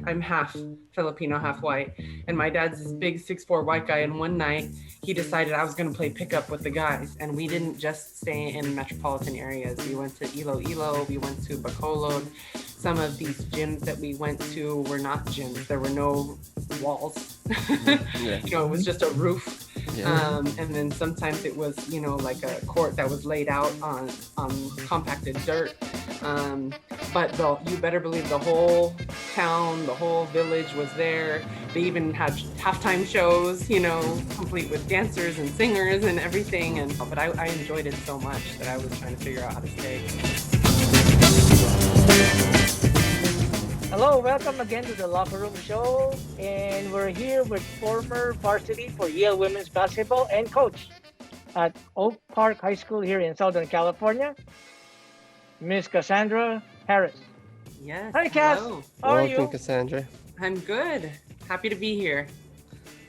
I'm half Filipino, half white. And my dad's this big 6'4" white guy. And one night he decided I was going to play pickup with the guys. And we didn't just stay in metropolitan areas. We went to Iloilo, we went to Bacolod. Some of these gyms that we went to were not gyms. There were no walls. It was just a roof. And then sometimes it was, like a court that was laid out on compacted dirt. But you better believe the whole town, the whole village was there. They even had halftime shows, complete with dancers and singers and everything. But I enjoyed it so much that I was trying to figure out how to stay. Hello, welcome again to the Locker Room Show, and we're here with former varsity for Yale women's basketball and coach at Oak Park High School here in Southern California, Miss Cassandra Harris. Yes. Hi, Cass. Hello. How are you? Welcome, Cassandra. I'm good. Happy to be here.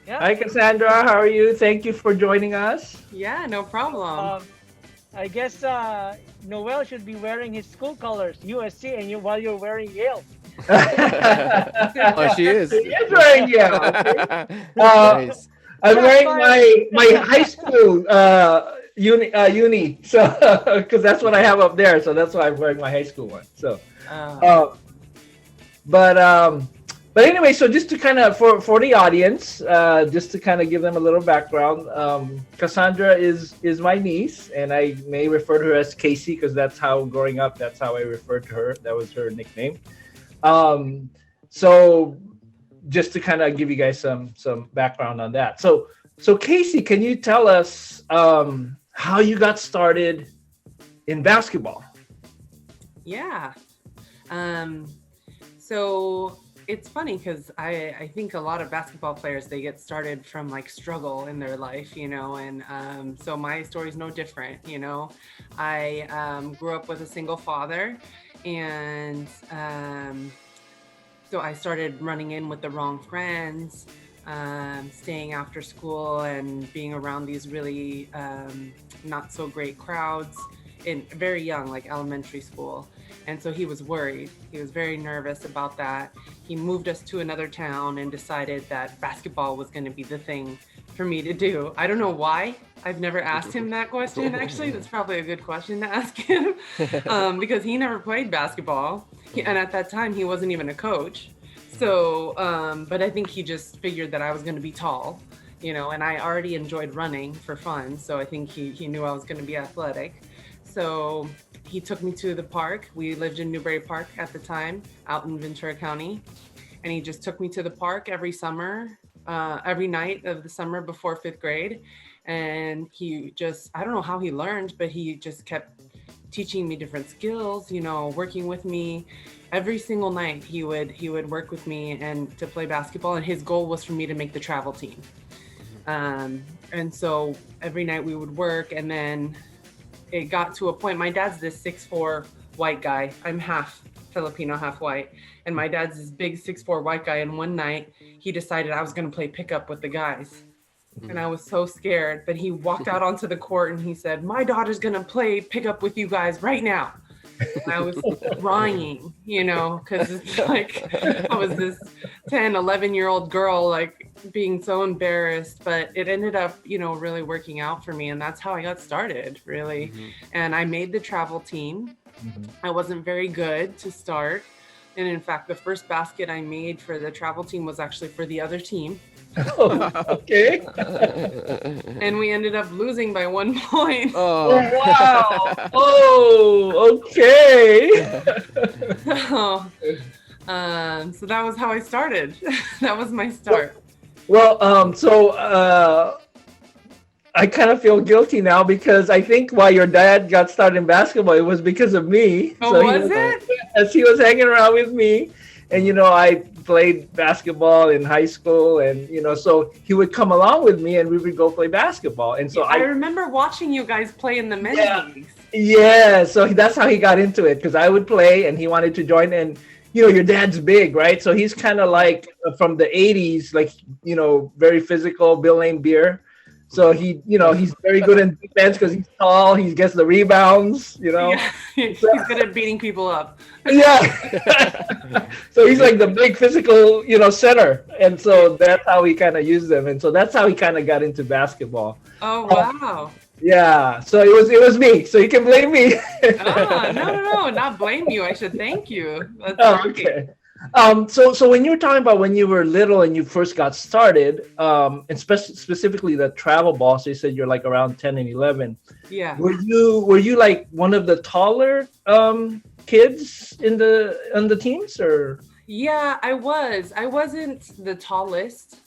Yeah. Hi, Cassandra. How are you? Thank you for joining us. Yeah, no problem. I guess Noel should be wearing his school colors, USC, and while you're wearing Yale. Oh, she is. She is wearing Yale. Okay. Nice. I'm wearing my high school uni, so because that's what I have up there, so that's why I'm wearing my high school one. So, but anyway, so just to kind of for the audience, just to kind of give them a little background, Cassandra is my niece, and I may refer to her as Casey because that's how growing up, that's how I referred to her. That was her nickname. So just to kind of give you guys some background on that. So Casey, can you tell us how you got started in basketball? Yeah. So it's funny because I think a lot of basketball players, they get started from like struggle in their life, and so my story is no different. I grew up with a single father, and so I started running in with the wrong friends, staying after school and being around these really not so great crowds very young, like elementary school. And so he was worried. He was very nervous about that. He moved us to another town and decided that basketball was going to be the thing for me to do. I don't know why. I've never asked him that question. Actually, that's probably a good question to ask him because he never played basketball. And at that time, he wasn't even a coach. So, but I think he just figured that I was going to be tall, and I already enjoyed running for fun. So I think he knew I was going to be athletic. So he took me to the park. We lived in Newbury Park at the time, out in Ventura County. And he just took me to the park every summer, every night of the summer before 5th grade. And he just, I don't know how he learned, but he just kept teaching me different skills, working with me. Every single night he would work with me and to play basketball. And his goal was for me to make the travel team. And so every night we would work, and then it got to a point, my dad's this 6'4" white guy. I'm half Filipino, half white. And my dad's this big 6'4" white guy. And one night he decided I was going to play pickup with the guys. And I was so scared, but he walked out onto the court and he said, "My daughter's going to play pickup with you guys right now." And I was crying, because it's like I was this 10, 11-year-old girl, like being so embarrassed, but it ended up, really working out for me. And that's how I got started, really. Mm-hmm. And I made the travel team. Mm-hmm. I wasn't very good to start. And in fact, the first basket I made for the travel team was actually for the other team. Oh, okay. And we ended up losing by 1 point. Oh, wow. Oh, okay. So that was how I started. That was my start. Well, I kind of feel guilty now because I think why your dad got started in basketball, it was because of me. Oh, so was it? As he was hanging around with me. And, I played basketball in high school and, so he would come along with me and we would go play basketball. And so I remember watching you guys play in the men's leagues. Yeah. So that's how he got into it because I would play and he wanted to join. And, your dad's big, right? So he's kind of like from the 80s, like, very physical, Bill Lane Beer. So he's very good in defense because he's tall. He gets the rebounds. Yeah, he's good at beating people up. Yeah. So he's like the big physical, center, and so that's how we kind of use them, and so that's how he kind of got into basketball. Oh wow. Yeah. So it was me. So you can blame me. No, not blame you. I should thank you. Oh, okay. So when you were talking about when you were little and you first got started, and specifically the travel ball, so you said you're like around 10 and 11. Yeah. Were you like one of the taller kids on the teams, or? Yeah, I was. I wasn't the tallest,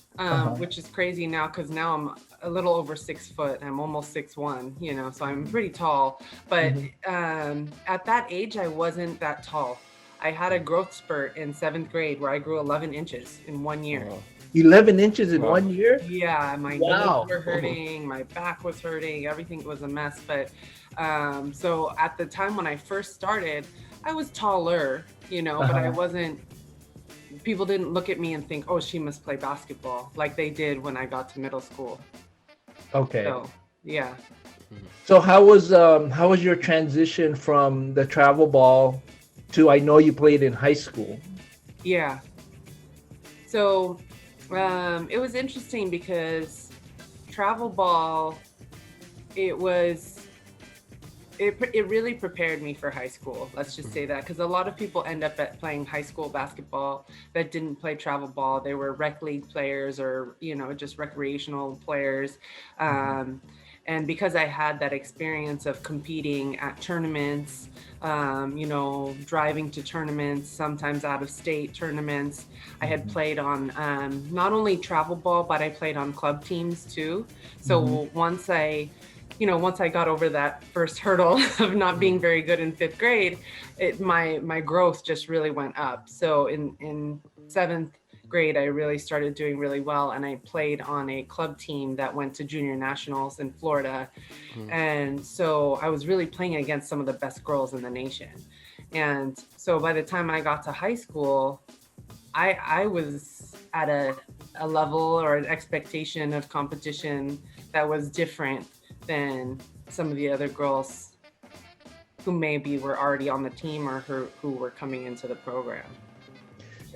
which is crazy now because now I'm a little over 6 foot. I'm almost 6'1", so I'm pretty tall. But at that age, I wasn't that tall. I had a growth spurt in 7th grade where I grew 11 inches in 1 year. 11 inches in 1 year? Yeah, my knees were hurting, my back was hurting, everything was a mess. But so at the time when I first started, I was taller, but I wasn't, people didn't look at me and think, oh, she must play basketball like they did when I got to middle school. Okay. So, yeah. So how was your transition from the travel ball to, I know you played in high school? Yeah. So it was interesting because travel ball, it really prepared me for high school. Let's just say that, because a lot of people end up at playing high school basketball that didn't play travel ball. They were rec league players or, just recreational players. And because I had that experience of competing at tournaments, driving to tournaments, sometimes out of state tournaments, I had played on not only travel ball, but I played on club teams too. So once I got over that first hurdle of not being very good in 5th grade, my growth just really went up. So in 7th grade, I really started doing really well, and I played on a club team that went to junior nationals in Florida. And so I was really playing against some of the best girls in the nation. And so by the time I got to high school, I was at a level or an expectation of competition that was different than some of the other girls who maybe were already on the team or who were coming into the program.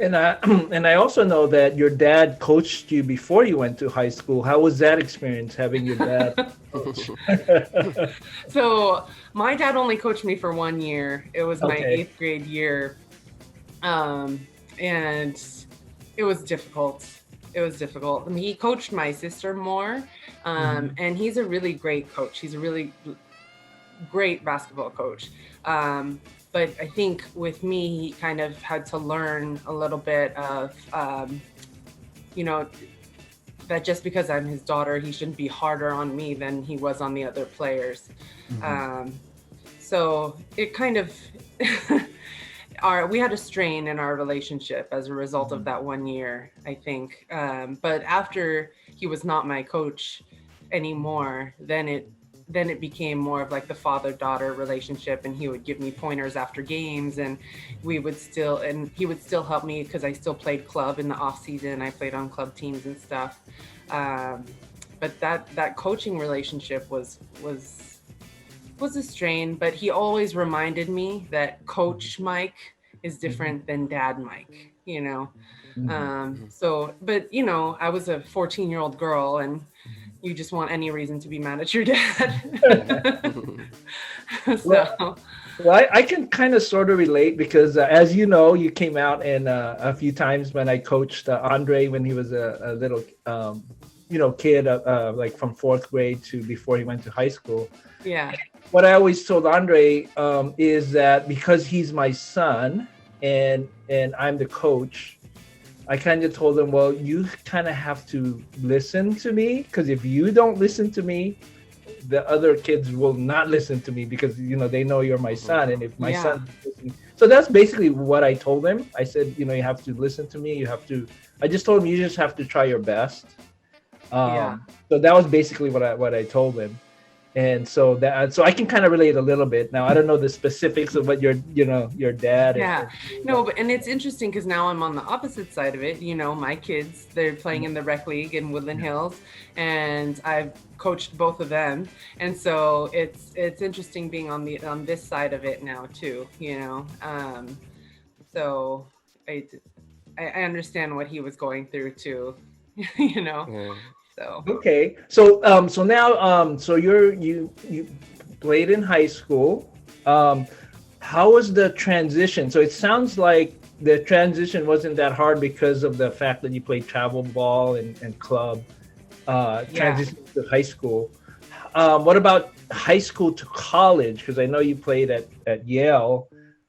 And I also know that your dad coached you before you went to high school. How was that experience, having your dad coach? So my dad only coached me for 1 year. It was my 8th grade year. And it was difficult. I mean, he coached my sister more. And he's a really great coach. He's a really great basketball coach. But I think with me, he kind of had to learn a little bit of, that just because I'm his daughter, he shouldn't be harder on me than he was on the other players. So it kind of, we had a strain in our relationship as a result of that 1 year, I think. But after he was not my coach anymore, then it became more of like the father-daughter relationship, and he would give me pointers after games, and he would still help me because I still played club in the off season. I played on club teams and stuff. But that coaching relationship was a strain, but he always reminded me that Coach Mike is different than Dad Mike, So, but I was a 14-year-old girl, and you just want any reason to be mad at your dad. So. Well, I can kind of sort of relate because, as you know, you came out in a few times when I coached Andre when he was a little, kid, like from 4th grade to before he went to high school. Yeah. What I always told Andre is that because he's my son and I'm the coach, I kind of told him, well, you kind of have to listen to me, because if you don't listen to me, the other kids will not listen to me because, they know you're my son. And if my son listens. So that's basically what I told him. I said, you have to listen to me. I just told him, you just have to try your best. So that was basically what I told him. And so I can kind of relate a little bit. Now I don't know the specifics of what your dad. Yeah, no, but and it's interesting because now I'm on the opposite side of it. My kids, they're playing in the rec league in Woodland Hills, and I've coached both of them, and so it's interesting being on this side of it now too. So I understand what he was going through too. Yeah. So Okay, so now so you played in high school. How was the transition? So it sounds like the transition wasn't that hard because of the fact that you played travel ball and club. Transition to high school. What about high school to college? Because I know you played at Yale.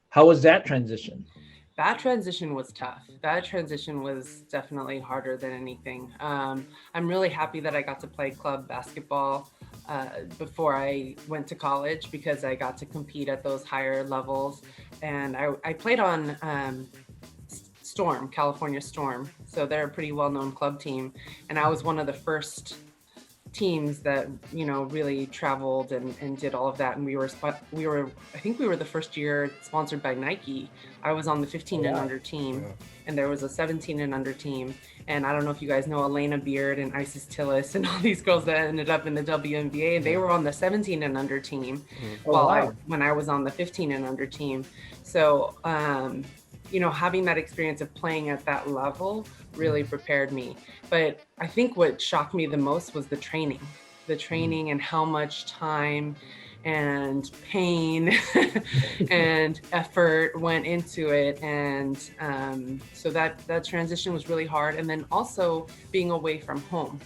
How was that transition? that transition was tough. That transition was definitely harder than anything. I'm really happy that I got to play club basketball before I went to college because I got to compete at those higher levels. And I played on Storm, California Storm. So they're a pretty well-known club team. And I was one of the first teams that, really traveled and did all of that. And we were, I think we were the first year sponsored by Nike. I was on the 15 and under team, and there was a 17 and under team. And I don't know if you guys know Elena Beard and Isis Tillis and all these girls that ended up in the WNBA, and they were on the 17 and under team when I was on the 15 and under team. So, having that experience of playing at that level really prepared me. But I think what shocked me the most was the training and how much time and pain and effort went into it. And so that transition was really hard. And then also being away from home.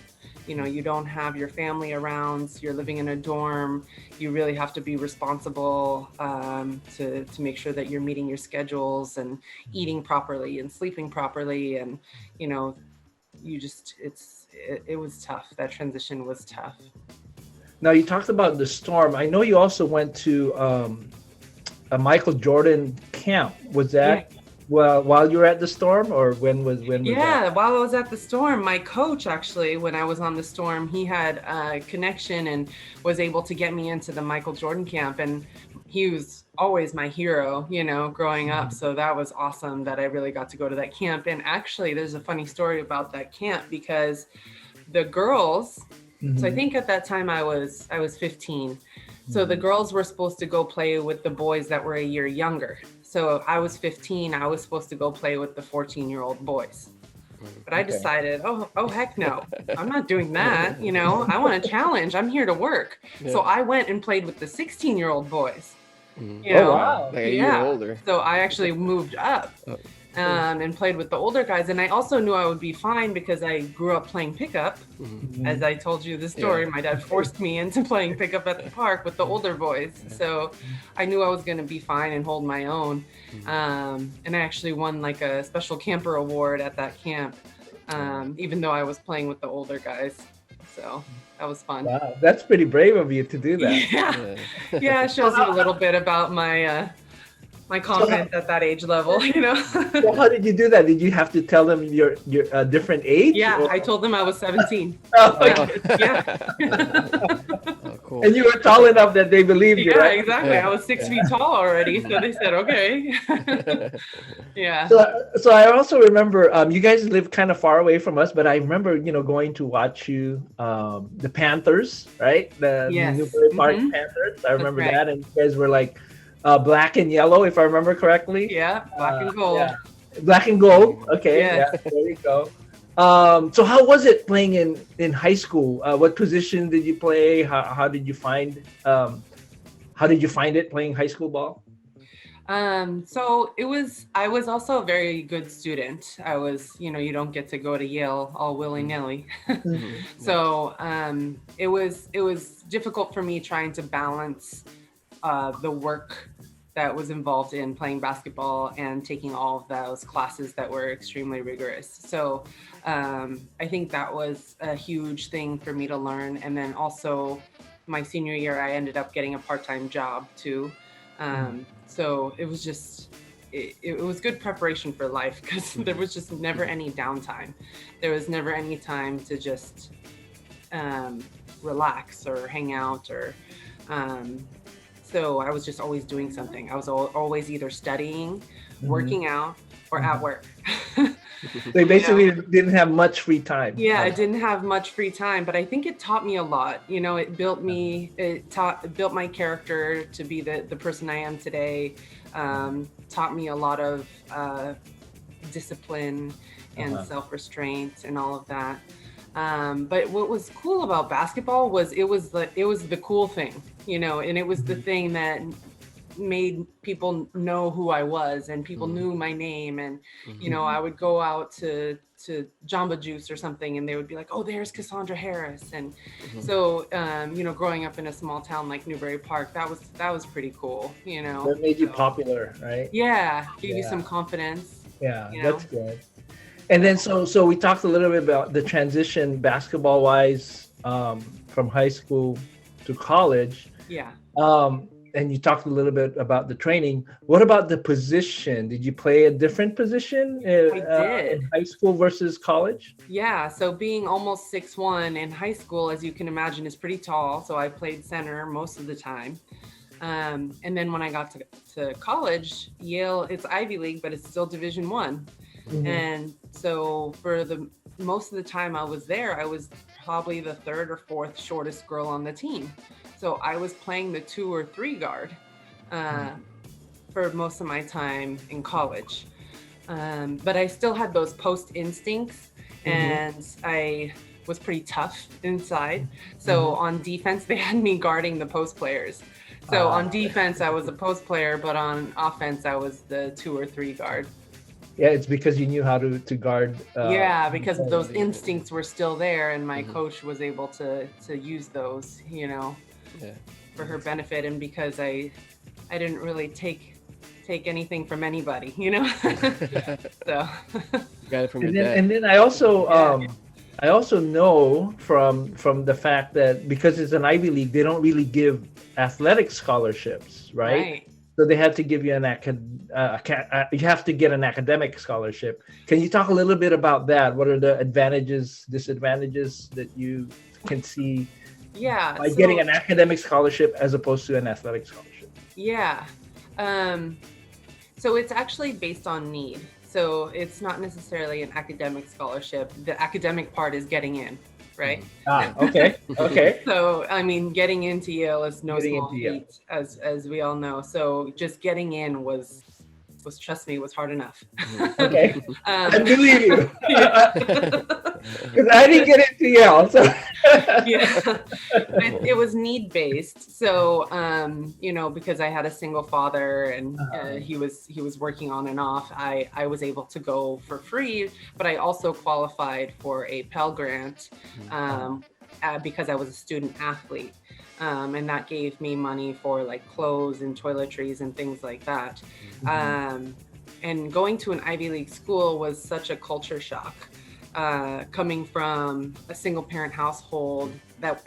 You don't have your family around, you're living in a dorm, you really have to be responsible to make sure that you're meeting your schedules and eating properly and sleeping properly. And, it was tough. That transition was tough. Now you talked about the Storm. I know you also went to a Michael Jordan camp. Was that while you were at the Storm, or when was that? While I was at the Storm, my coach actually, when I was on the Storm, he had a connection and was able to get me into the Michael Jordan camp. And he was always my hero, growing up. So that was awesome that I really got to go to that camp. And actually, there's a funny story about that camp because the girls, so I think at that time I was 15. So the girls were supposed to go play with the boys that were a year younger. So I was 15, I was supposed to go play with the 14-year-old boys. But I decided, oh heck no, I'm not doing that. I want a challenge. I'm here to work. Yeah. So I went and played with the 16-year-old boys. Oh, wow. Like a year older. So I actually moved up and played with the older guys. And I also knew I would be fine because I grew up playing pickup. As I told you the story, my dad forced me into playing pickup at the park with the older boys. So I knew I was going to be fine and hold my own. And I actually won like a special camper award at that camp, even though I was playing with the older guys. So that was fun. Wow, that's pretty brave of you to do that. Yeah, it shows you a little bit about my my confidence at that age level, So how did you do that? Did you have to tell them your different age? Yeah, or? I told them I was 17. Cool. And you were tall enough that they believed you, right? Exactly. I was 6 feet tall already, so they said, okay. Yeah. So I also remember you guys live kind of far away from us, but I remember going to watch you the Panthers, right? The Newbury Park Panthers. I remember that, and you guys were like black and yellow, if I remember correctly. Yeah, black and gold. Yeah. Black and gold. Okay. Yeah. There you go. So how was it playing in high school? What position did you play? How did you find it playing high school ball? So I was also a very good student. I was, you don't get to go to Yale all willy-nilly. So it was difficult for me trying to balance the work that was involved in playing basketball and taking all of those classes that were extremely rigorous. So I think that was a huge thing for me to learn. And then also my senior year, I ended up getting a part-time job too. So it was just, it was good preparation for life because there was just never any downtime. There was never any time to just relax or hang out or so I was just always doing something. I was always either studying, working out, or at work. They basically didn't have much free time. Yeah, I didn't have much free time, but I think it taught me a lot. You know, it built me, it built my character to be the person I am today. Taught me a lot of discipline and self-restraint and all of that. But what was cool about basketball was it was the cool thing, you know, and it was the thing that made people know who I was, and people knew my name. And you know, I would go out to Jamba Juice or something, and they would be like, "Oh, there's Cassandra Harris." And so you know, growing up in a small town like Newbury Park, that was pretty cool, you know. That made you popular, right? Yeah, gave you some confidence. Yeah, you know? That's good. And then so we talked a little bit about the transition basketball wise from high school to college. Yeah. And you talked a little bit about the training. What about the position? Did you play a different position in high school versus college? Yeah, so being almost 6'1" in high school, as you can imagine, is pretty tall. So I played center most of the time. And then when I got to college, Yale, it's Ivy League, but it's still Division I. And so for the most of the time I was there, I was probably the third or fourth shortest girl on the team. So I was playing the 2 or 3 guard for most of my time in college. But I still had those post instincts, and I was pretty tough inside. So on defense, they had me guarding the post players. So on defense, I was a post player, but on offense, I was the 2 or 3 guard. Yeah, it's because you knew how to guard. Yeah, because those instincts were still there, and my coach was able to use those, you know, for her benefit, and because I didn't really take anything from anybody, you know. So got it from your dad. dad. And then I also know from the fact that because it's an Ivy League, they don't really give athletic scholarships, right? So they had to give you you have to get an academic scholarship. Can you talk a little bit about that? What are the advantages, disadvantages that you can see by getting an academic scholarship as opposed to an athletic scholarship? Yeah. So it's actually based on need. So it's not necessarily an academic scholarship. The academic part is getting in, right? Okay. So I mean, getting into Yale is no small feat, as we all know. So just getting in was trust me, was hard enough. Okay. I believe you. Because I didn't get into Yale. So. Yeah. It was need based. So you know, because I had a single father and he was working on and off, I was able to go for free, but I also qualified for a Pell Grant because I was a student athlete. And that gave me money for like clothes and toiletries and things like that. And going to an Ivy League school was such a culture shock. Coming from a single parent household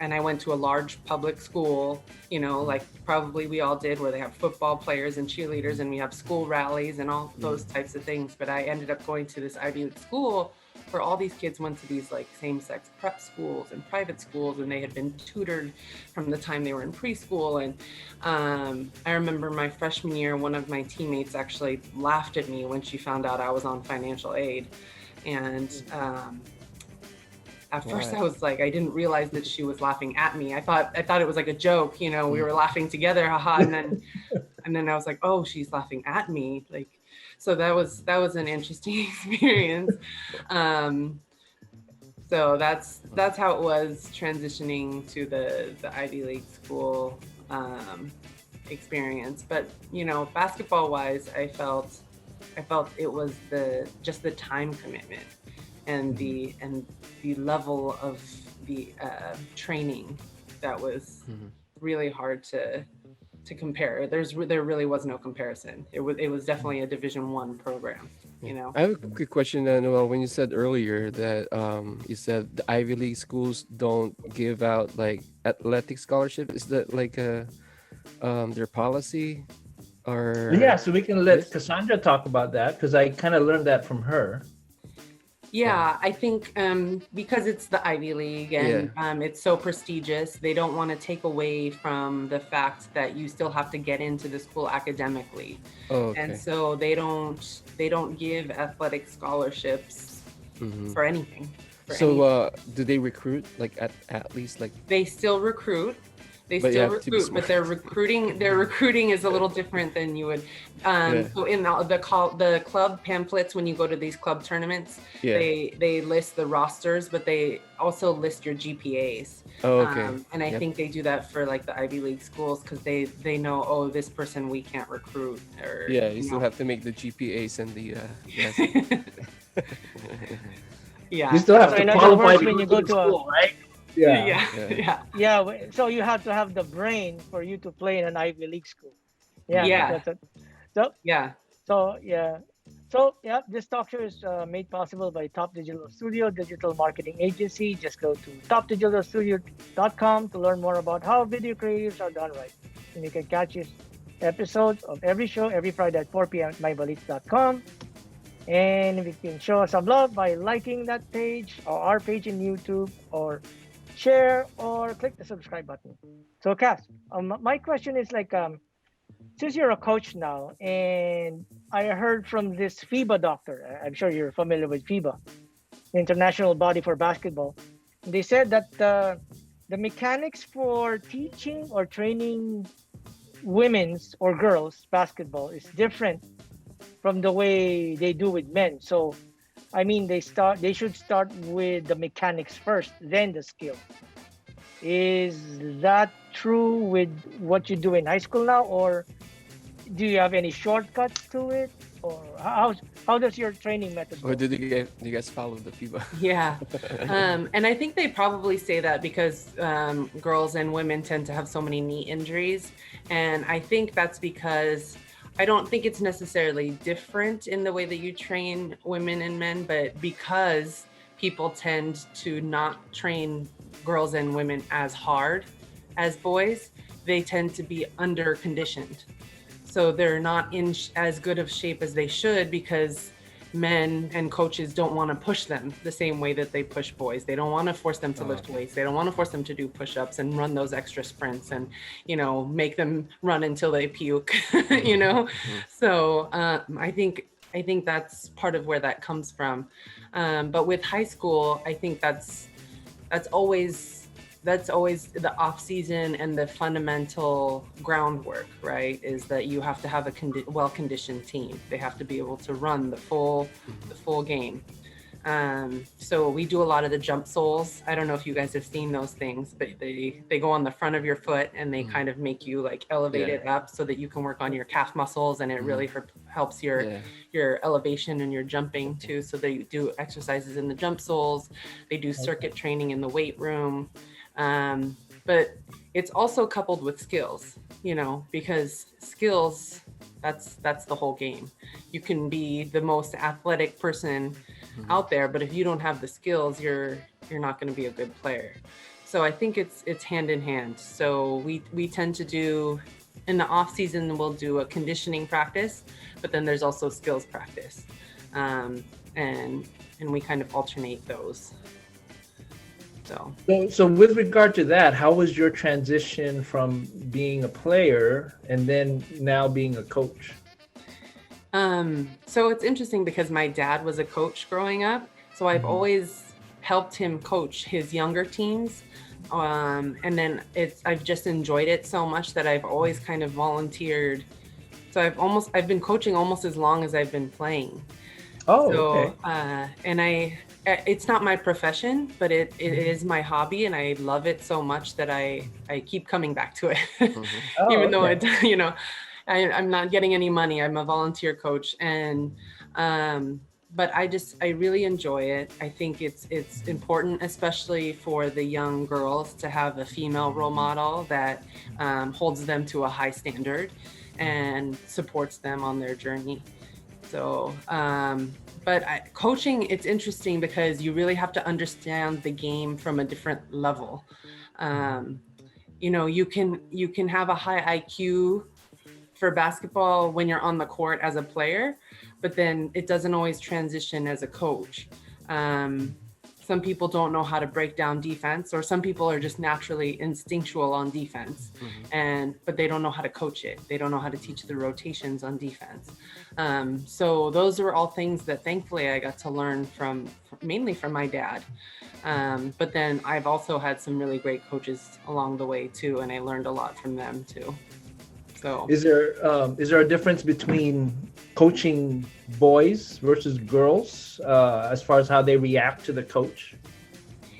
and I went to a large public school, you know, like probably we all did, where they have football players and cheerleaders and we have school rallies and all those types of things. But I ended up going to this Ivy League school where all these kids went to these like same-sex prep schools and private schools, and they had been tutored from the time they were in preschool. And I remember my freshman year, one of my teammates actually laughed at me when she found out I was on financial aid. And at first I was like, I didn't realize that she was laughing at me. I thought it was like a joke, you know, we were laughing together, haha. And then I was like, oh, she's laughing at me. Like, so that was an interesting experience. So that's how it was transitioning to the Ivy League school experience. But, you know, basketball wise, I felt it was just the time commitment and the level of the training that was really hard to compare. There really was no comparison. It was definitely a Division I program, you know. I have a quick question, Noel. When you said earlier that you said the Ivy League schools don't give out like athletic scholarship, is that like their policy? Or yeah, so we can let Cassandra talk about that because I kind of learned that from her. Yeah, I think because it's the Ivy League and it's so prestigious, they don't want to take away from the fact that you still have to get into the school academically. Oh, And okay. so they don't give athletic scholarships Mm-hmm. for anything. For So, any, do they recruit like at least like? they still recruit. They But you still have to be recruit, but smart. their recruiting is a little different than you would. Yeah. So in the club pamphlets, when you go to these club tournaments, Yeah. they list the rosters, but they also list your GPAs. Oh, okay. And I Yep. think they do that for like the Ivy League schools because they know, oh, this person we can't recruit, or Yeah, you still have to make the GPAs and the yes. yeah. You still have So to in other qualify words, to when go you to go the to a school, right? Yeah. Yeah, Yeah. yeah, yeah, so you have to have the brain for you to play in an Ivy League school. Yeah, Mhm. yeah, that's it. So yeah. So yeah, so yeah, this talk show is made possible by Top Digital Studio, digital marketing agency. Just go to topdigitalstudio.com to learn more about how video creatives are done right. And you can catch this episodes of every show every Friday at 4 p.m. at mybeliefs.com. And if you can show us some love by liking that page or our page in YouTube, or share or click the subscribe button. So Cass, my question is like since you're a coach now, and I heard from this FIBA doctor, I'm sure you're familiar with FIBA, International Body for Basketball. They said that the mechanics for teaching or training women's or girls basketball is different from the way they do with men. So, I mean, they should start with the mechanics first, then the skill. Is that true with what you do in high school now, or do you have any shortcuts to it, or how does your training method Or go? do you guys follow the FIBA? Yeah. And I think they probably say that because girls and women tend to have so many knee injuries. And I think that's because I don't think it's necessarily different in the way that you train women and men, but because people tend to not train girls and women as hard as boys, they tend to be under conditioned. So they're not in as good of shape as they should because men and coaches don't want to push them the same way that they push boys. They don't want to force them to lift Okay. weights. They don't want to force them to do push-ups and run those extra sprints and, make them run until they puke, So I think that's part of where that comes from. But with high school, I think that's always the off season and the fundamental groundwork, right? Is that you have to have a well-conditioned team. They have to be able to run the full game. So we do a lot of the jump soles. I don't know if you guys have seen those things, but they go on the front of your foot and they kind of make you like elevate Yeah. it up so that you can work on your calf muscles, and it really helps your Yeah. your elevation and your jumping too. So they do exercises in the jump soles. They do circuit training in the weight room. But it's also coupled with skills, because skills, that's the whole game. You can be the most athletic person out there, but if you don't have the skills, you're not going to be a good player. So I think it's hand in hand. So we tend to do, in the off season, we'll do a conditioning practice, but then there's also skills practice. And we kind of alternate those. So with regard to that, how was your transition from being a player and then now being a coach? So it's interesting because my dad was a coach growing up. So I've always helped him coach his younger teams. And then I've just enjoyed it so much that I've always kind of volunteered. So I've been coaching almost as long as I've been playing. Oh, So, okay. and it's not my profession, but it is my hobby, and I love it so much that I keep coming back to it, Oh, even though okay. I'm not getting any money. I'm a volunteer coach, and but I really enjoy it. I think it's important, especially for the young girls, to have a female role model that holds them to a high standard and supports them on their journey. So, but coaching, it's interesting because you really have to understand the game from a different level. You can have a high IQ for basketball when you're on the court as a player, but then it doesn't always transition as a coach. Some people don't know how to break down defense, or some people are just naturally instinctual on defense, but they don't know how to coach it. They don't know how to teach the rotations on defense. So those are all things that thankfully I got to learn mainly from my dad. But then I've also had some really great coaches along the way too, and I learned a lot from them too. So is there a difference between coaching boys versus girls as far as how they react to the coach?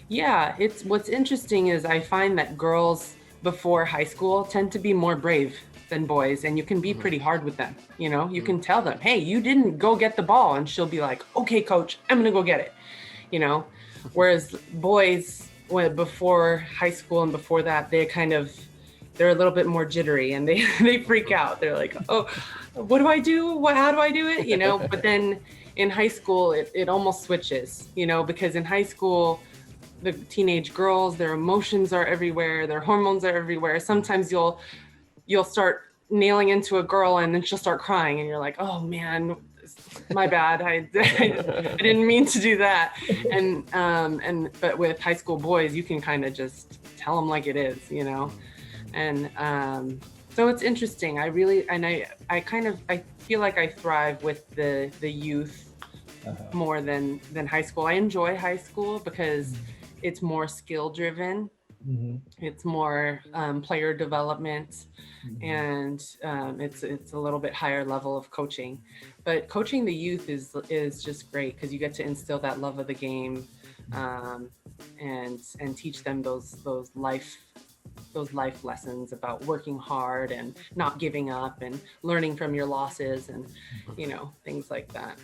Yeah, what's interesting is I find that girls before high school tend to be more brave than boys, and you can be pretty hard with them. You know, you can tell them, hey, you didn't go get the ball, and she'll be like, okay, coach, I'm gonna go get it. You know, whereas boys, before high school and before that, they're a little bit more jittery, and they freak out. They're like, oh, what do I do? How do I do it? You know, but then in high school, it almost switches, you know, because in high school, the teenage girls, their emotions are everywhere. Their hormones are everywhere. Sometimes you'll start nailing into a girl, and then she'll start crying, and you're like, oh man, my bad. I didn't mean to do that. But with high school boys, you can kind of just tell them like it is, you know? And so it's interesting. I feel like I thrive with the youth more than high school. I enjoy high school because it's more skill driven. It's more player development, and it's a little bit higher level of coaching. But coaching the youth is just great because you get to instill that love of the game, and teach them those life lessons about working hard and not giving up and learning from your losses, and you know, things like that.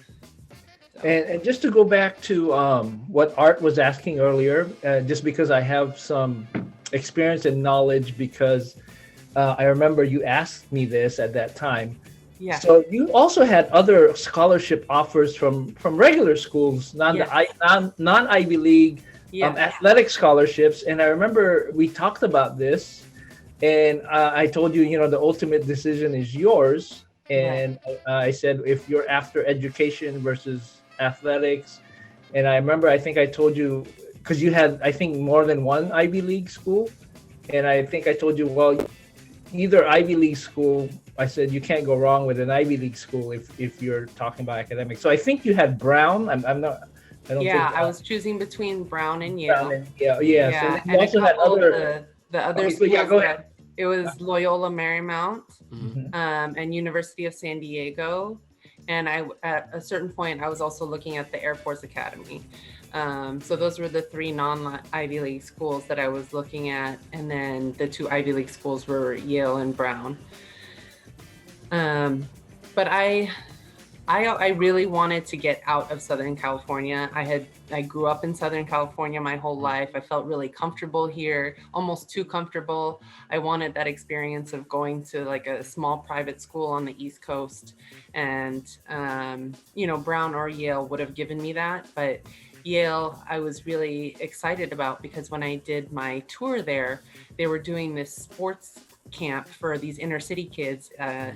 And just to go back to what Art was asking earlier, just because I have some experience and knowledge, because I remember you asked me this at that time. Yeah. So you also had other scholarship offers from regular schools, non-Ivy League athletic scholarships. And I remember we talked about this, and I told you, you know, the ultimate decision is yours. And I said, if you're after education versus athletics. And I remember, I think I told you, because you had, I think, more than one Ivy League school. And I think I told you, well, either Ivy League school, I said, you can't go wrong with an Ivy League school if you're talking about academics. So I think you had Brown. I don't think. I was choosing between Brown and Yale. Brown and Yale. Yeah. So and also had the other schools. Yeah, go ahead. It was Loyola Marymount, and University of San Diego. And at a certain point, I was also looking at the Air Force Academy. So those were the three non-Ivy League schools that I was looking at. And then the two Ivy League schools were Yale and Brown. But I really wanted to get out of Southern California. I grew up in Southern California my whole life. I felt really comfortable here, almost too comfortable. I wanted that experience of going to like a small private school on the East Coast. And, you know, Brown or Yale would have given me that. But Yale, I was really excited about, because when I did my tour there, they were doing this sports camp for these inner city kids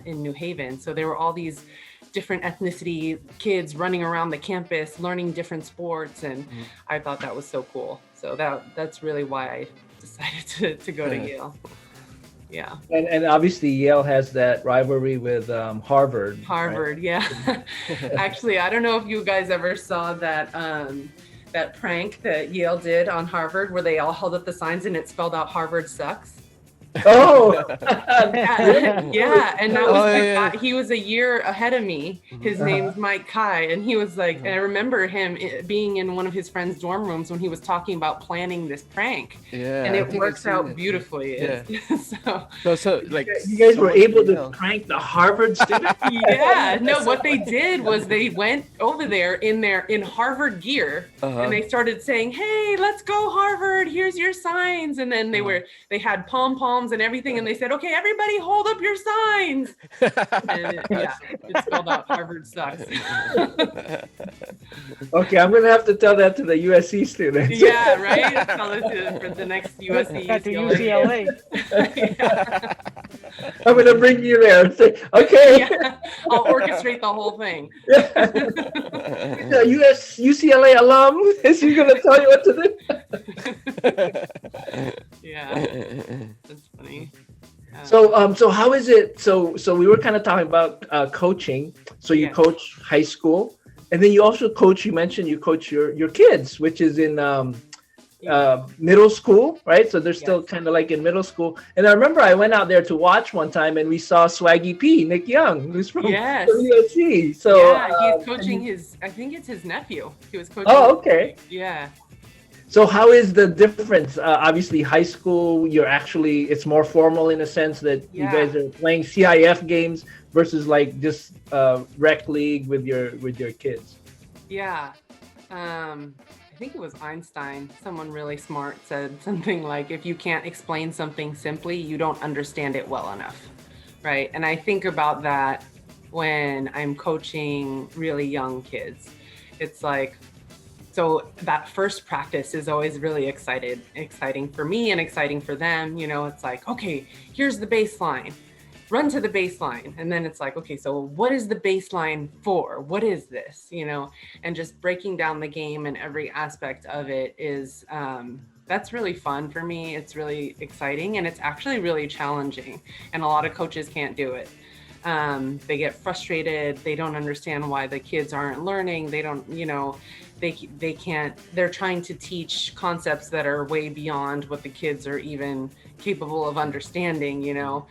in New Haven. So there were all these different ethnicity kids running around the campus, learning different sports. And I thought that was so cool. So that's really why I decided to go to Yale. Yeah. And obviously Yale has that rivalry with Harvard. Harvard, right? Yeah. Actually, I don't know if you guys ever saw that that prank that Yale did on Harvard, where they all held up the signs and it spelled out "Harvard sucks." Oh, yeah, and that was he was a year ahead of me. His name's Mike Kai, and he was like, and I remember him being in one of his friends' dorm rooms when he was talking about planning this prank. Yeah, and it works out beautifully. Yeah. so like you guys were able to prank the Harvard student. Yeah, no, what they did was they went over there in Harvard gear, and they started saying, "Hey, let's go Harvard! Here's your signs!" And then they had pom-poms and everything, and they said, "Okay, everybody hold up your signs." And it spelled out "Harvard sucks." Okay, I'm gonna have to tell that to the USC students. Yeah, right. Tell it for the next USC. To UCLA. I'm gonna bring you there and say, okay. Yeah, I'll orchestrate the whole thing. The UCLA alum is he gonna tell you what to do? Yeah, that's funny. So how is it? So we were kind of talking about coaching. So you Yes. coach high school, and then you also coach. You mentioned you coach your kids, which is in middle school, right? So they're still Yes. kind of like in middle school. And I remember I went out there to watch one time, and we saw Swaggy P, Nick Young, who's from Yes. USC. So Yeah, he's coaching his. I think it's his nephew. He was coaching. Oh, okay. Yeah. So how is the difference? Obviously, high school, it's more formal in a sense that you Yeah. guys are playing CIF games versus like just rec league with your kids. Yeah. I think it was Einstein. Someone really smart said something like, if you can't explain something simply, you don't understand it well enough. Right. And I think about that when I'm coaching really young kids. It's like, so that first practice is always really exciting for me and exciting for them. You know, it's like, okay, here's the baseline. Run to the baseline. And then it's like, okay, so what is the baseline for? What is this? You know, and just breaking down the game and every aspect of it is, that's really fun for me. It's really exciting and it's actually really challenging. And a lot of coaches can't do it. They get frustrated. They don't understand why the kids aren't learning. They don't, you know, they can't, they're trying to teach concepts that are way beyond what the kids are even capable of understanding, you know,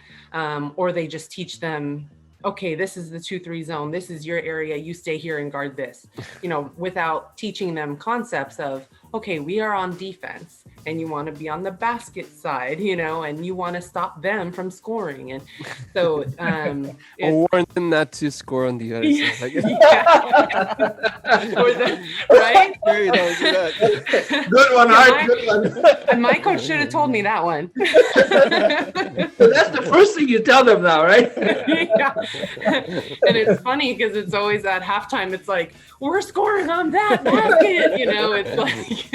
or they just teach them, okay, this is the 2-3 zone. This is your area. You stay here and guard this, you know, without teaching them concepts of, okay, we are on defense and you want to be on the basket side, you know, and you want to stop them from scoring. And so, Or warn them not to score on the other side. Right? Hey, don't do that. Good one, Art. Good one. And my coach should have told me that one. So that's the first thing you tell them now, right? Yeah. And it's funny because it's always at halftime, it's like, we're scoring on that basket, you know, it's like,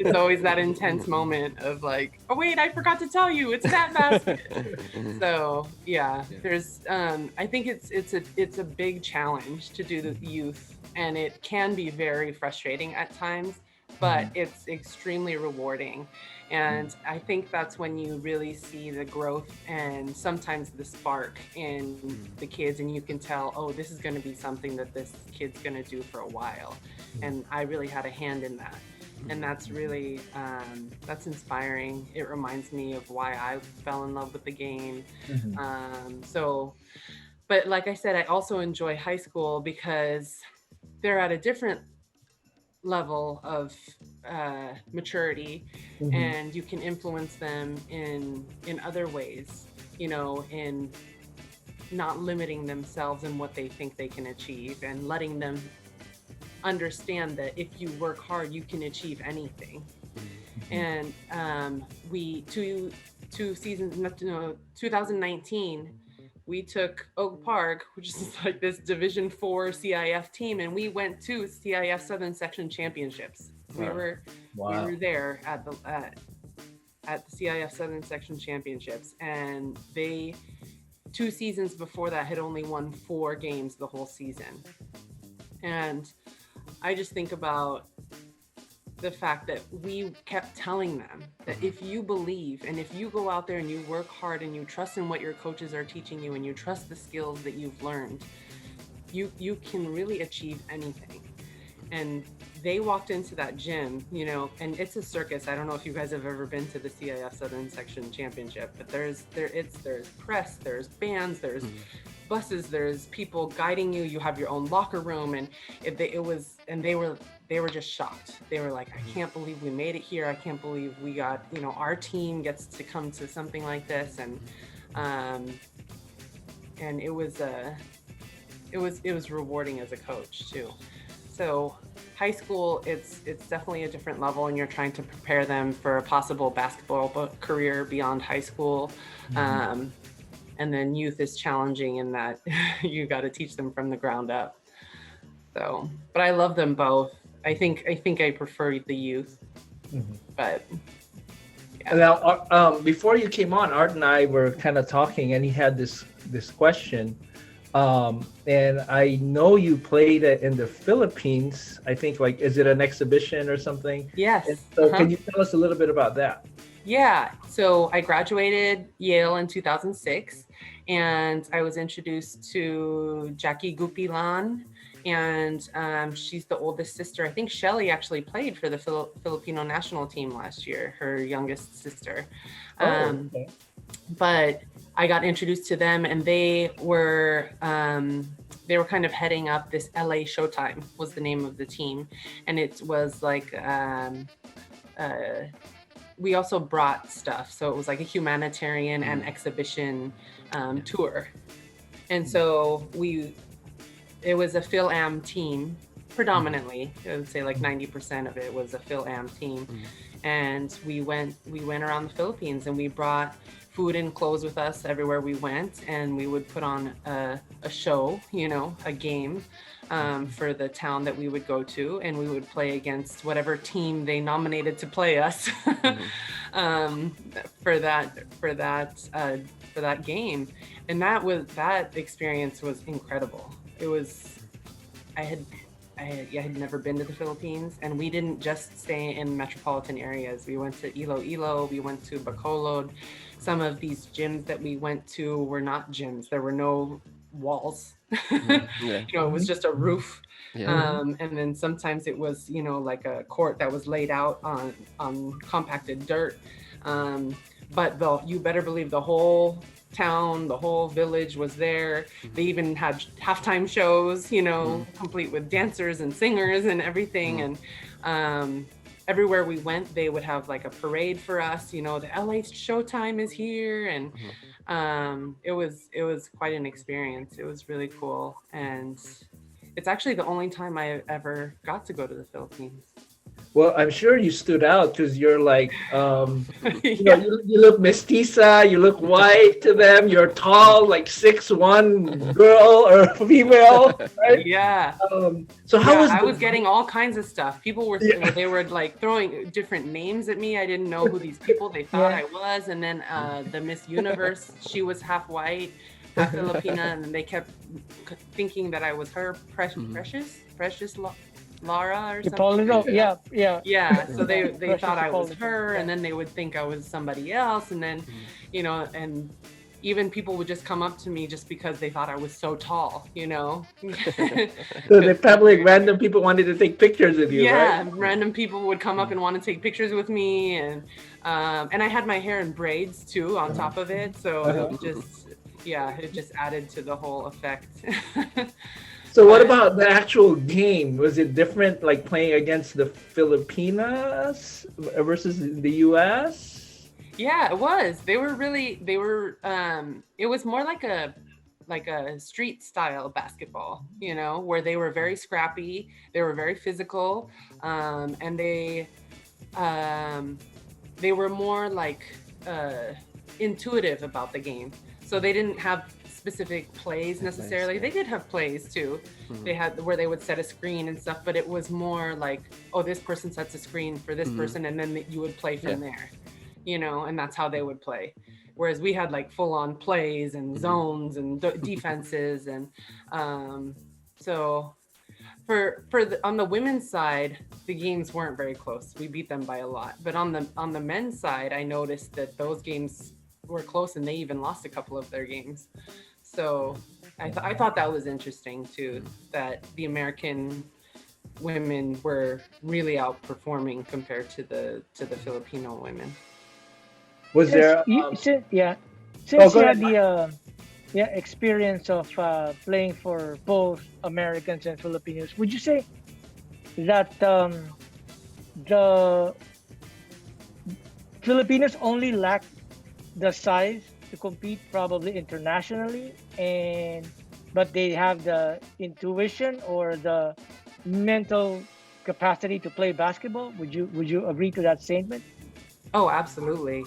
it's always that intense moment of like, oh wait, I forgot to tell you, it's that basket. So yeah, there's, I think it's a big challenge to do the youth, and it can be very frustrating at times, but it's extremely rewarding. And I think that's when you really see the growth and sometimes the spark in the kids, and you can tell, oh, this is going to be something that this kid's going to do for a while. And I really had a hand in that. And that's really, that's inspiring. It reminds me of why I fell in love with the game. But like I said, I also enjoy high school because they're at a different level of maturity, and you can influence them in other ways, you know, in not limiting themselves in what they think they can achieve, and letting them understand that if you work hard, you can achieve anything. And we two seasons, 2019, we took Oak Park, which is like this Division 4 CIF team, and we went to CIF Southern Section Championships. We were there at the CIF Southern Section Championships, and they 2 seasons before that had only won 4 games the whole season. And I just think about the fact that we kept telling them that if you believe and if you go out there and you work hard and you trust in what your coaches are teaching you and you trust the skills that you've learned, you can really achieve anything. And they walked into that gym, you know, and it's a circus. I don't know if you guys have ever been to the CIF Southern Section Championship, but there's press, there's bands, there's buses, there's people guiding you. You have your own locker room, and they were just shocked. They were like, I can't believe we made it here. I can't believe we got, you know, our team gets to come to something like this. And it was rewarding as a coach too. So high school, it's definitely a different level, and you're trying to prepare them for a possible basketball career beyond high school. And then youth is challenging in that you got to teach them from the ground up. So, but I love them both. I think I prefer the youth, but Now, before you came on, Art and I were kind of talking, and he had this question. And I know you played it in the Philippines. I think, like, is it an exhibition or something? Yes. And so can you tell us a little bit about that? Yeah. So I graduated Yale in 2006, and I was introduced to Jackie Gupilan, and she's the oldest sister. I think Shelly actually played for the Filipino national team last year, her youngest sister. Okay. But I got introduced to them, and they were kind of heading up this LA Showtime was the name of the team, and it was like we also brought stuff, so it was like a humanitarian and exhibition tour, and so it was a Phil-Am team predominantly. I would say like 90% of it was a Phil-Am team, and we went around the Philippines, and we brought food and clothes with us everywhere we went, and we would put on a show, a game for the town that we would go to, and we would play against whatever team they nominated to play us for that game. And that experience was incredible. It was, I had never been to the Philippines, and we didn't just stay in metropolitan areas. We went to Iloilo, we went to Bacolod. Some of these gyms that we went to were not gyms. There were no walls. It was just a roof. And then sometimes it was, like a court that was laid out on compacted dirt. But you better believe the whole town, the whole village was there. They even had halftime shows, complete with dancers and singers and everything. And everywhere we went, they would have like a parade for us, the LA Showtime is here. And it was quite an experience. It was really cool. And it's actually the only time I ever got to go to the Philippines. Well, I'm sure you stood out because you're like, you look mestiza, you look white to them, you're tall, like 6'1" girl or female, right? Yeah. So how was I was getting all kinds of stuff. People were, they were like throwing different names at me. I didn't know who these people they thought I was. And then the Miss Universe, she was half white, half Filipina, and they kept thinking that I was her, Precious Lara or something. Yeah. So they thought I was her, and then they would think I was somebody else, and then and even people would just come up to me just because they thought I was so tall. So they probably random people wanted to take pictures of you, right? Random people would come up and want to take pictures with me, and I had my hair in braids too on top of it, so it just added to the whole effect. So what about the actual game? Was it different, like playing against the Filipinas versus the US? Yeah, it was. They were it was more like a street style basketball, where they were very scrappy, they were very physical, and they were more like intuitive about the game. So they didn't have specific plays necessarily. Nice. They did have plays too. They had where they would set a screen and stuff, but it was more like, oh, this person sets a screen for this person, and then you would play from there, and that's how they would play. Whereas we had like full on plays and zones and defenses, and so on the women's side, the games weren't very close. We beat them by a lot, but on the men's side, I noticed that those games were close, and they even lost a couple of their games. So I thought that was interesting too, that the American women were really outperforming compared to the Filipino women. Was there? Since you had the experience of playing for both Americans and Filipinos, would you say that the Filipinos only lack the size to compete probably internationally, but they have the intuition or the mental capacity to play basketball? Would you agree to that statement? Oh, absolutely,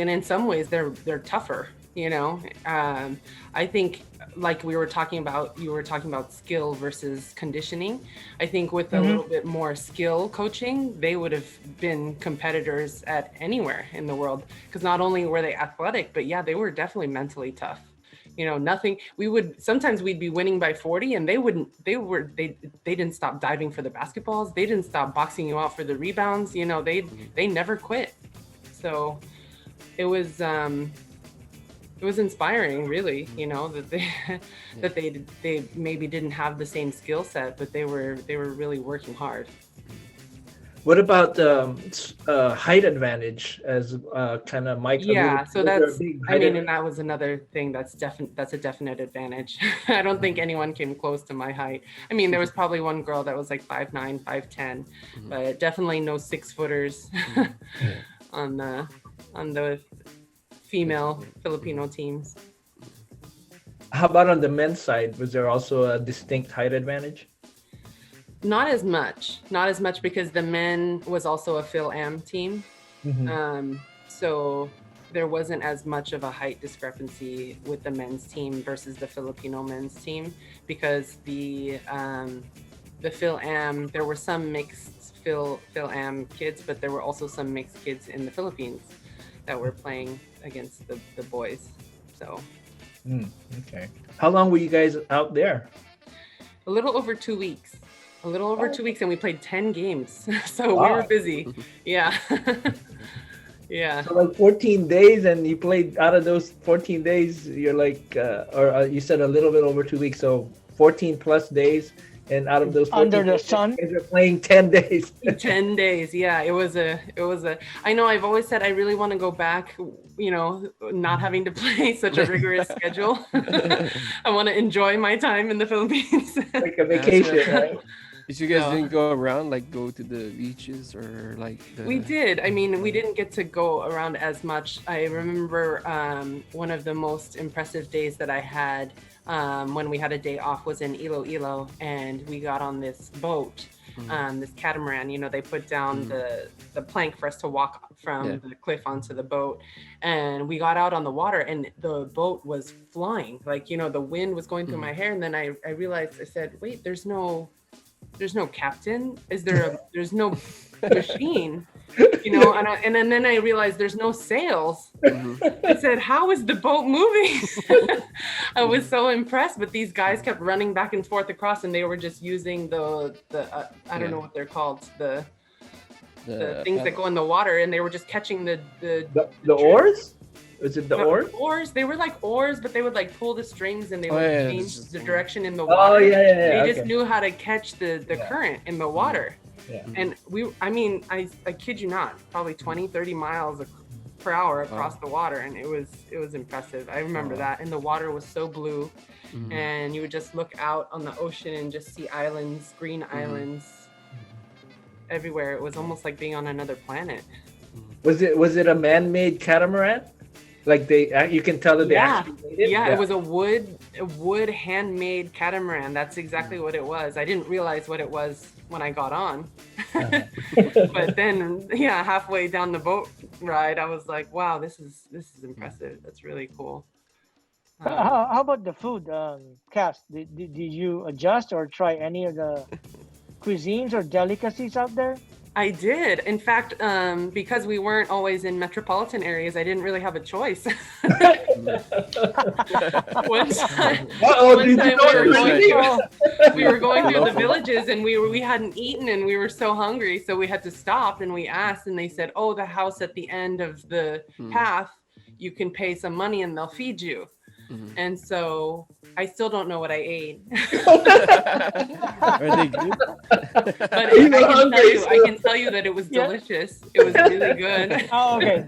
and in some ways they're tougher. I think like you were talking about skill versus conditioning. I think with a little bit more skill coaching, they would have been competitors at anywhere in the world, because not only were they athletic, but yeah, they were definitely mentally tough. You know, nothing, sometimes we'd be winning by 40 and they didn't stop diving for the basketballs. They didn't stop boxing you out for the rebounds. You know, they never quit. So it was inspiring, really, you know, that they maybe didn't have the same skill set, but they were really working hard. What about height advantage as kind of Mike? Yeah, so that's, I mean, and that was another thing that's a definite advantage. I don't think anyone came close to my height. I mean, there was probably one girl that was like 5'9", 5'10", but definitely no 6-footers on the female Filipino teams. How about on the men's side? Was there also a distinct height advantage? Not as much because the men was also a Phil-Am team. So there wasn't as much of a height discrepancy with the men's team versus the Filipino men's team, because the Phil-Am, there were some mixed Phil-Am kids, but there were also some mixed kids in the Philippines that were playing against the boys. So okay. How long were you guys out there? A little over 2 weeks. And we played 10 games. So Wow. we were busy. Yeah. Yeah. So like 14 days, and you played out of those 14 days, you're like, you said a little bit over 2 weeks, so 14 plus days. And out of those 14 under the days, sun, you're playing 10 days. 10 days. Yeah. It was a, I know I've always said I really want to go back, you know, not having to play such a rigorous schedule. I want to enjoy my time in the Philippines. Like a vacation, right? Did you guys didn't go around, like go to the beaches or like We did. I mean, we didn't get to go around as much. I remember one of the most impressive days that I had when we had a day off was in Iloilo, and we got on this boat, this catamaran. You know, they put down the plank for us to walk from the cliff onto the boat, and we got out on the water, and the boat was flying. Like, you know, the wind was going through my hair, and then I realized, I said, wait, there's no captain? There's no machine, you know? And then I realized there's no sails. I said, how is the boat moving? I was so impressed, but these guys kept running back and forth across, and they were just using the I don't know what they're called, the things that go in the water, and they were just catching the oars? Was it the oars? Oars. They were like oars, but they would like pull the strings, and they would change the direction in the Oh water. yeah. They just knew how to catch the current in the water. Yeah. And I kid you not, probably 20, 30 miles per hour across the water, and it was impressive. I remember that, and the water was so blue, and you would just look out on the ocean and just see islands, green islands everywhere. It was almost like being on another planet. Was it a man-made catamaran? Like you can tell that they actually made it? Yeah, it was a wood handmade catamaran. That's exactly what it was. I didn't realize what it was when I got on. But then, halfway down the boat ride, I was like, wow, this is impressive. That's really cool. how about the food, Cass? Did you adjust or try any of the cuisines or delicacies out there? I did. In fact, because we weren't always in metropolitan areas, I didn't really have a choice. One time we were going through the villages, and we hadn't eaten, and we were so hungry, so we had to stop, and we asked, and they said, oh, the house at the end of the path, you can pay some money and they'll feed you. And so I still don't know what I ate. Are they good? But I can tell you that it was delicious. It was really good. Oh, okay.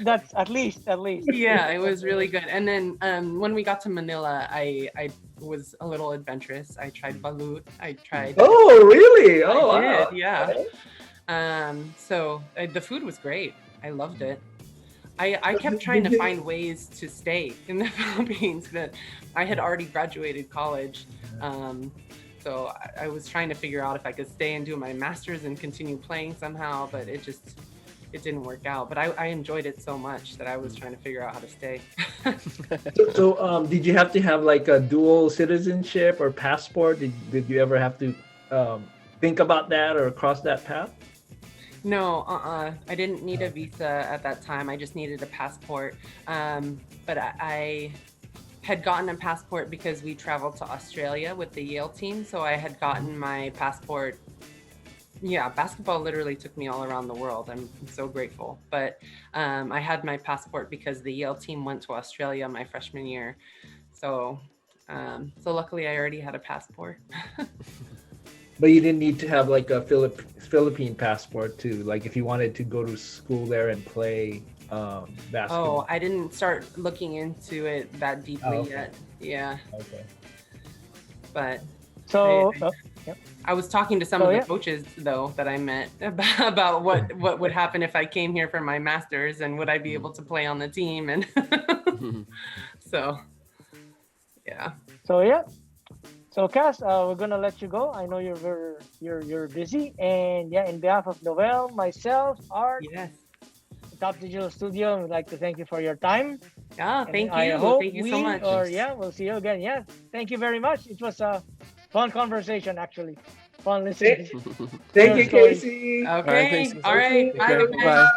That's at least. Yeah, it was really good. And then when we got to Manila, I was a little adventurous. I tried balut. Oh, really? Oh, I wow. did, yeah. So the food was great. I loved it. I kept trying to find ways to stay in the Philippines, but I had already graduated college. So I was trying to figure out if I could stay and do my master's and continue playing somehow, but it it didn't work out. But I enjoyed it so much that I was trying to figure out how to stay. So, did you have to have like a dual citizenship or passport? Did you ever have to think about that or cross that path? No, I didn't need a visa at that time. I just needed a passport. But I had gotten a passport because we traveled to Australia with the Yale team. So I had gotten my passport. Yeah, basketball literally took me all around the world. I'm so grateful. But I had my passport because the Yale team went to Australia my freshman year. So luckily I already had a passport. But you didn't need to have like a Philippine passport too, like if you wanted to go to school there and play basketball. Oh, I didn't start looking into it that deeply yet. Yeah. Okay. But So, I was talking to some of the coaches though that I met about what would happen if I came here for my master's and would I be able to play on the team, and so yeah. So Cass, we're gonna let you go. I know you're busy, and yeah, in behalf of Noel, myself, Art, Yes. Top Digital Studio, we'd like to thank you for your time. Yeah. And Thank I you. hope Thank you so much. we'll see you again. Yeah, thank you very much. It was a fun conversation, actually. Fun listening. Thank you, Story. Casey. Okay. thanks. All right. Take care. Bye. Bye.